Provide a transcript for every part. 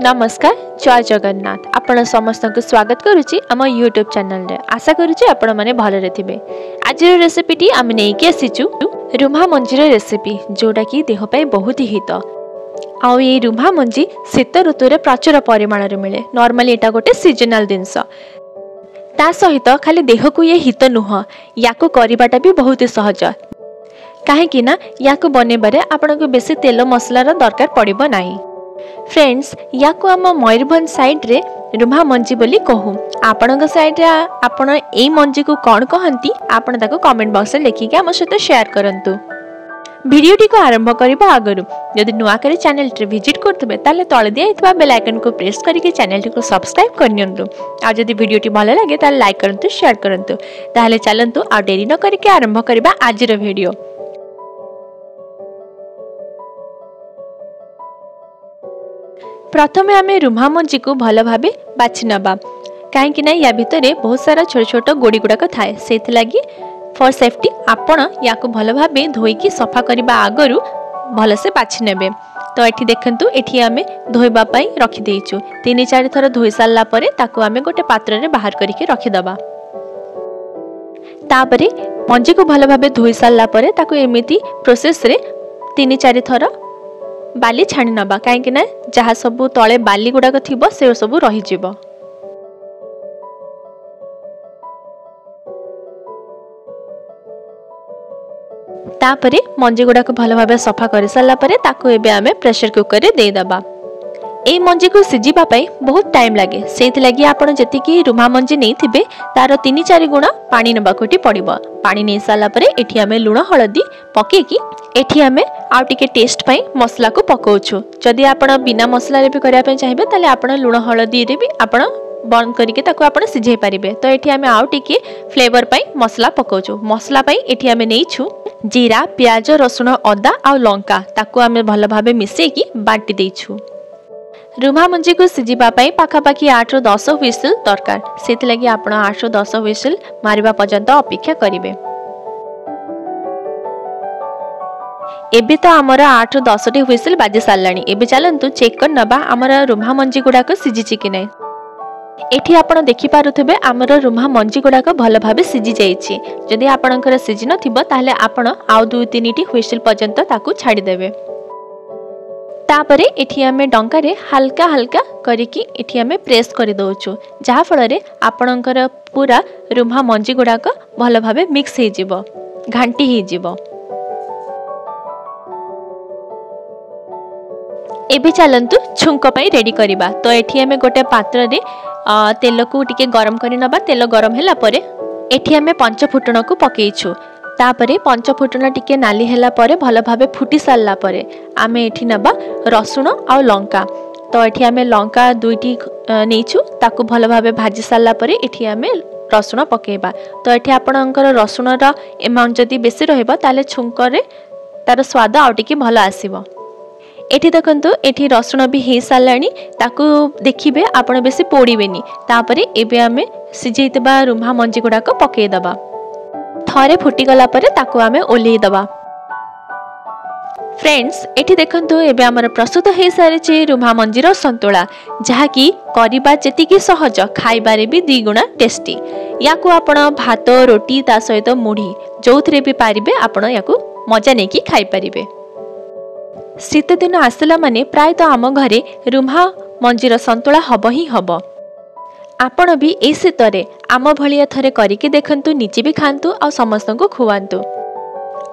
नमस्कार जय जगन्नाथ आपण समस्त को स्वागत करुच्ची आम यूट्यूब चैनल रे। आशा करुच्ची आपण माने भलरे थिबे। आज रेसिपी टी आम नेकी आसीचु रुम्हा मंजीर रेसिपी जोटा कि देह पाई बहुत ही हित। आउ ये रुम्हा मंजी शीत ऋतु रे प्रचुर परिमाण रे मिले। नॉर्मली एटा गोटे सीजनल जिंस ता सहित खाली देह को ये हित नुह याको करिबाटा भी बहुत ही सहज काहेकि ना याको बनेबारे आपण को बेसी तेल मसलार दरकार पड़िबो नाही। फ्रेंड्स याको आम मयूरभंज साइड रे रुम्हा मंजी बोली कहू। आपण साइड रे आपण एई मंजी को कौन कहंती आपण ताको कमेंट बॉक्स रे लिखिके आम सहित शेयर करंतु। वीडियोटी को आरंभ करबा आगरु यदि नुआ करे चैनल रे विजिट करथबे ताले तळे दिया बेल आइकन को प्रेस करके चैनल को सब्सक्राइब करनियंतु। आ जदि वीडियोटी भल लागे ताले लाइक करंतु शेयर करंतु। ताले चलंतु आ देरी न करके आरंभ करबा आज रो वीडियो। प्रथमे आमे रुम्हा मंजी को भल भाबे बाछि नबा काहेकि ना या भितरे बहुत सारा छोट छोट गोड़ी गुड़ाक थाए से लगी फॉर सेफ्टी आपण या को भल भाबे धोईकी सफा करबा आगरु भल से बाछि नेबे। तो एठी देखंतु एठी आमे धोइबा पई रखि देइछु। 3-4 थर धोई सारला परे ताको आमे गोटे पात्र रे बाहर करके रखि दबा। तापरे मंजी को भल भाबे धोई सारला परे ताको एमिति प्रोसेस रे 3-4 थर बाली छाणी नबा काहेकि ना जहाँ सबू तले बाली गुड़ाक थिबो से सबू रही जिवो। तापरे मंजी गुड़ाक भल भाबे सफा कर सारला परे ताको एबे आमे प्रेशर कुकर रे दे दबा। ए मंजी को सिजिबा पई बहुत टाइम लागे सेति लागि आपण जतिकी रुम्हा मंजी नै थिबे तार 3-4 गुणा पानी नबाकोटी पड़िबो। पानी नै सारला परे एठी आमे लूण हळदी पकेकी एठी आमे आउ टिके टेस्ट पई मसला को पकोछु। जदि आपण बिना मसला रे भी करिया पई चाहिबे ताले आपण लूण हळदी रे भी आपण बंद करके ताको आपण सिझै परिबे। तो एठी आमे आउ टिके फ्लेवर पई मसला पकोछु। मसला पई एठी आमे नेइछु जीरा प्याज रसुण अदा आ लंका ताको आमे भल भाबे मिसेकी बाटी देइछु। रुम्हा मंजी को सिझिबा पई पाखापाखी 8-10 व्हिसल दरकार सेति लागि आपण 8-10 व्हिसल मारिबा पर्यंत अपेक्षा करिवे। एबे तो आमर 8-10 टी व्हिसल बाजी सारलानी। एबे चलंतु चेक कर नबा आमर रुम्हा मंजी गुड़ाक सिझिछि कि नै। एठी आपण देखि पारुथबे आमर रुम्हा मंजी गुड़ाक भल भाबे सिझि जाइछि। जदि आपणकर सिझि नथिबो ताले आपण आउ 2-3 टी व्हिसल पर्यंत ताकू छाडी देबे। तापरे एठी आमे डंका रे हल्का हल्का करिकी एठी आमे प्रेस करि दोछु जहा फल रे आपणकर पूरा रुम्हा मंजी गुड़ाक भल भाबे मिक्स हे जिवो घांटी हे जिवो। एबे चलंतु छुंक पई रेडी करिबा। तो एठी आमे गोटे पात्र रे तेल को टिके गरम करि नबा। तेल गरम हैला परे एठी आमे 5 फुटण को पकेइछु। तापरे 5 फुटण टिके नाली हैला परे भल भाबे फुटी सारला परे आमे एठी नबा रसुण आ लंका। तो एठी आमे लंका 2टी नेइछु ताको भल भाबे भाजी सारला परे एठी आमे रसुण पकेबा। तो एठी आपणकर रसुण रा अमाउंट जदी बेसी रहबा ताले छुंक रे तार स्वाद आ टिके भल आसीबो। एठी देखंतु एठी रसुण भी हे सारलानी ताको देखिबे आपण बेसी पोड़ीबेनी। तापरे एबे आमे सिझैतबा रुम्हा मंजी गुड़ाक पकेइ दबा। थरे फुटी गला परे ताको आमे ओल्हेइ दबा। फ्रेंड्स एठी देखंतु एबे हमर प्रस्तुत हे सारिछि रुम्हा मंजीर संतुला जहा कि करिबा जेतिकी सहज खाइबारे भी 2 गुणा टेस्टी। याको आपण भात रोटी ता सहित मुढ़ी जोथरे भी पारिबे आपण याको मजा नेकी खाइ परिबे। शीत दिन आसला माने प्राय तो आम घरे रुम्हा मंजीर संतुला हब ही हब। आपण भी ए शीतरे आम भलिया थरे करिके देखंतु निजे भी खांतु आ समस्त को खुआंतु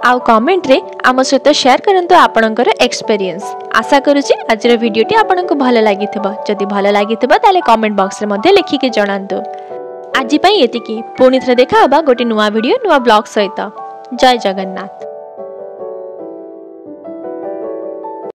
आ कमेंट रे आम सहित शेयर करंतु आपणकर एक्सपीरियंस। आशा करूची आज रो वीडियोटी आपनको भल लागिथिबो। जदि भल लागिथिबो ताले कमेंट बॉक्स रे मध्ये लिखिके जणांतु। आज पई एतिकी पुणी थरे देखा हबा गोटे नुवा वीडियो नुवा ब्लॉग सहित। जय जगन्नाथ।